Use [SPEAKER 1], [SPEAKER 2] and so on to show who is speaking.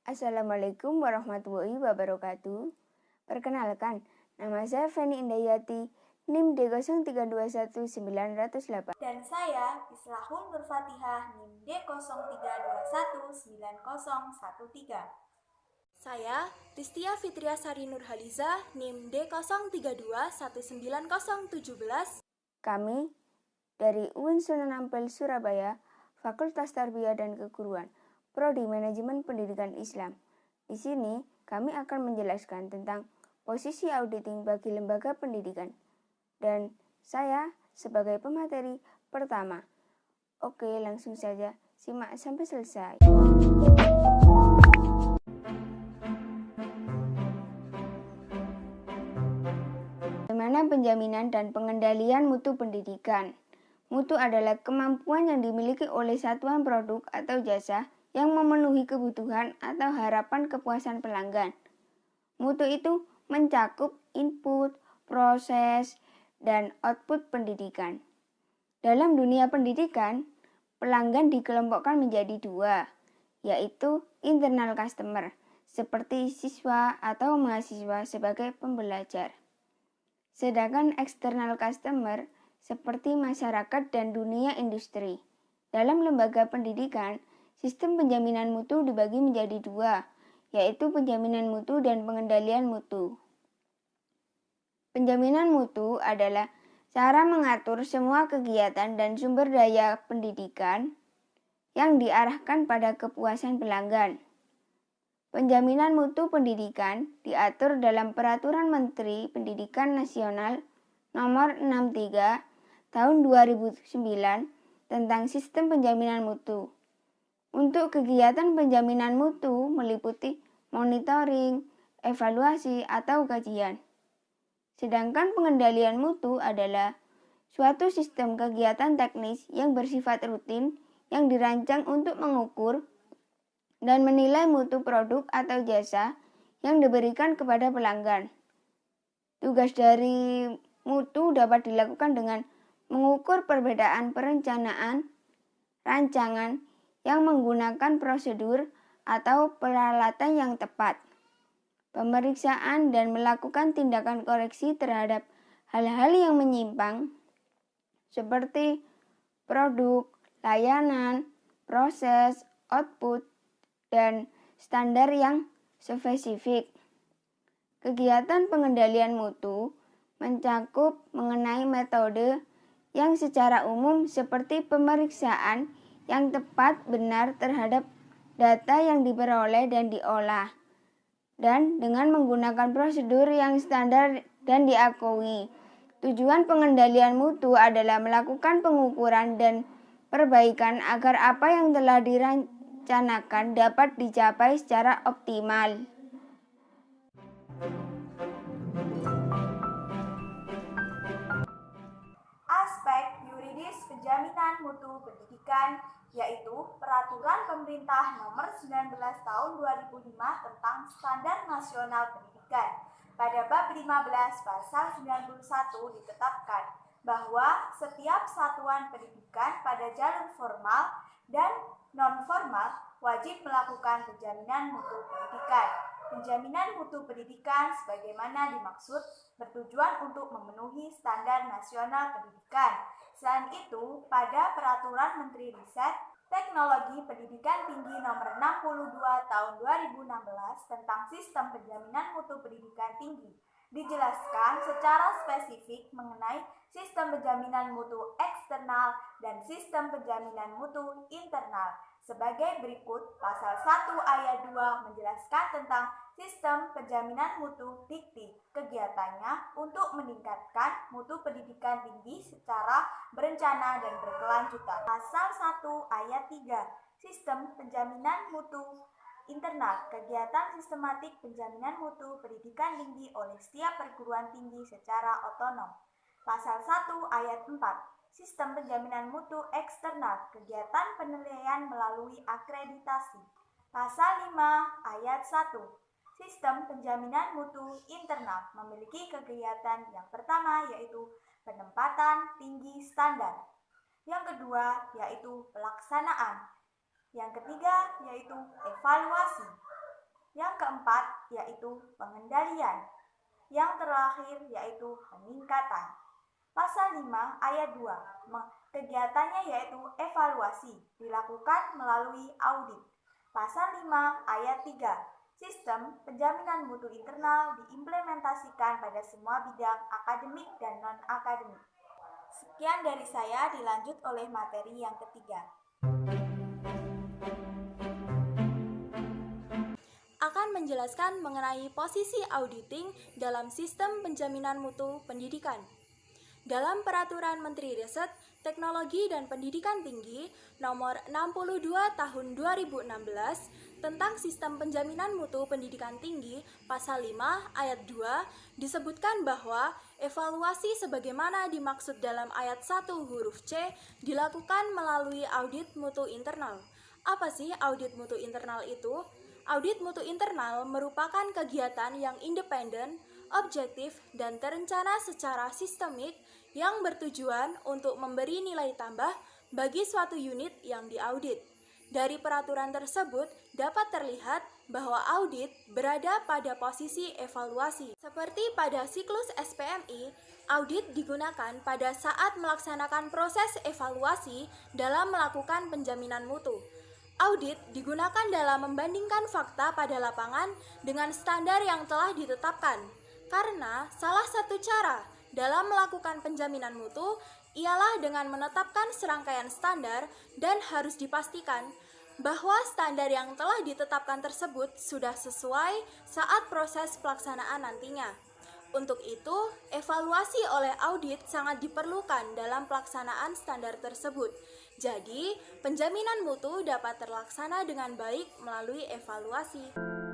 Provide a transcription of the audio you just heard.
[SPEAKER 1] Assalamualaikum warahmatullahi wabarakatuh. Perkenalkan, nama saya Feni Indayati, NIM D03219808.
[SPEAKER 2] Dan saya Islahul Nur Fatihah, NIM D03219013.
[SPEAKER 3] Saya Ristia Fitriasari Nurhaliza, NIM D03219017.
[SPEAKER 1] Kami dari UIN Sunan Ampel Surabaya, Fakultas Tarbiyah dan Keguruan, Prodi Manajemen Pendidikan Islam. Di sini kami akan menjelaskan tentang posisi auditing bagi lembaga pendidikan. Dan saya sebagai pemateri pertama. Oke, langsung saja simak sampai selesai. Bagaimana penjaminan dan pengendalian mutu pendidikan? Mutu adalah kemampuan yang dimiliki oleh satuan produk atau jasa yang memenuhi kebutuhan atau harapan kepuasan pelanggan. Mutu itu mencakup input, proses, dan output pendidikan. Dalam dunia pendidikan, pelanggan dikelompokkan menjadi dua, yaitu internal customer, seperti siswa atau mahasiswa sebagai pembelajar. Sedangkan external customer, seperti masyarakat dan dunia industri. Dalam lembaga pendidikan, sistem penjaminan mutu dibagi menjadi dua, yaitu penjaminan mutu dan pengendalian mutu. Penjaminan mutu adalah cara mengatur semua kegiatan dan sumber daya pendidikan yang diarahkan pada kepuasan pelanggan. Penjaminan mutu pendidikan diatur dalam Peraturan Menteri Pendidikan Nasional Nomor 63 Tahun 2009 tentang Sistem Penjaminan Mutu. Untuk kegiatan penjaminan mutu meliputi monitoring, evaluasi, atau kajian. Sedangkan pengendalian mutu adalah suatu sistem kegiatan teknis yang bersifat rutin yang dirancang untuk mengukur dan menilai mutu produk atau jasa yang diberikan kepada pelanggan. Tugas dari mutu dapat dilakukan dengan mengukur perbedaan perencanaan, rancangan yang menggunakan prosedur atau peralatan yang tepat, pemeriksaan dan melakukan tindakan koreksi terhadap hal-hal yang menyimpang seperti produk, layanan, proses, output, dan standar yang spesifik. Kegiatan pengendalian mutu mencakup mengenai metode yang secara umum seperti pemeriksaan yang tepat benar terhadap data yang diperoleh dan diolah, dan dengan menggunakan prosedur yang standar dan diakui. Tujuan pengendalian mutu adalah melakukan pengukuran dan perbaikan agar apa yang telah direncanakan dapat dicapai secara optimal.
[SPEAKER 2] Aspek yuridis penjaminan mutu pendidikan yaitu Peraturan Pemerintah Nomor 19 Tahun 2005 tentang Standar Nasional Pendidikan. Pada bab 15 pasal 91 ditetapkan bahwa setiap satuan pendidikan pada jalur formal dan non-formal wajib melakukan penjaminan mutu pendidikan. Penjaminan mutu pendidikan sebagaimana dimaksud bertujuan untuk memenuhi standar nasional pendidikan. Selain itu, pada Peraturan Menteri Riset, Teknologi Pendidikan Tinggi Nomor 62 Tahun 2016 tentang Sistem Penjaminan Mutu Pendidikan Tinggi, dijelaskan secara spesifik mengenai sistem penjaminan mutu eksternal dan sistem penjaminan mutu internal. Sebagai berikut, pasal 1 ayat 2 menjelaskan tentang sistem penjaminan mutu dikti. Kegiatannya untuk meningkatkan mutu pendidikan tinggi secara berencana dan berkelanjutan. Pasal 1 ayat 3, sistem penjaminan mutu internal, kegiatan sistematik penjaminan mutu pendidikan tinggi oleh setiap perguruan tinggi secara otonom. Pasal 1 ayat 4, sistem penjaminan mutu eksternal, kegiatan penilaian melalui akreditasi. Pasal 5 ayat 1, sistem penjaminan mutu internal memiliki kegiatan yang pertama yaitu penempatan tinggi standar. Yang kedua yaitu pelaksanaan. Yang ketiga yaitu evaluasi. Yang keempat yaitu pengendalian. Yang terakhir yaitu peningkatan. Pasal 5 ayat 2, kegiatannya yaitu evaluasi, dilakukan melalui audit. Pasal 5 ayat 3, sistem penjaminan mutu internal diimplementasikan pada semua bidang akademik dan non-akademik. Sekian dari saya, dilanjut oleh materi yang ketiga.
[SPEAKER 3] Akan menjelaskan mengenai posisi auditing dalam sistem penjaminan mutu pendidikan. Dalam Peraturan Menteri Riset, Teknologi dan Pendidikan Tinggi Nomor 62 Tahun 2016 tentang Sistem Penjaminan Mutu Pendidikan Tinggi Pasal 5 Ayat 2 disebutkan bahwa evaluasi sebagaimana dimaksud dalam ayat 1 huruf C dilakukan melalui audit mutu internal. Apa sih audit mutu internal itu? Audit mutu internal merupakan kegiatan yang independen, objektif, dan terencana secara sistemik yang bertujuan untuk memberi nilai tambah bagi suatu unit yang diaudit. Dari peraturan tersebut dapat terlihat bahwa audit berada pada posisi evaluasi. Seperti pada siklus SPMI, audit digunakan pada saat melaksanakan proses evaluasi dalam melakukan penjaminan mutu. Audit digunakan dalam membandingkan fakta pada lapangan dengan standar yang telah ditetapkan. Karena salah satu cara dalam melakukan penjaminan mutu ialah dengan menetapkan serangkaian standar dan harus dipastikan bahwa standar yang telah ditetapkan tersebut sudah sesuai saat proses pelaksanaan nantinya. Untuk itu, evaluasi oleh audit sangat diperlukan dalam pelaksanaan standar tersebut. Jadi, penjaminan mutu dapat terlaksana dengan baik melalui evaluasi.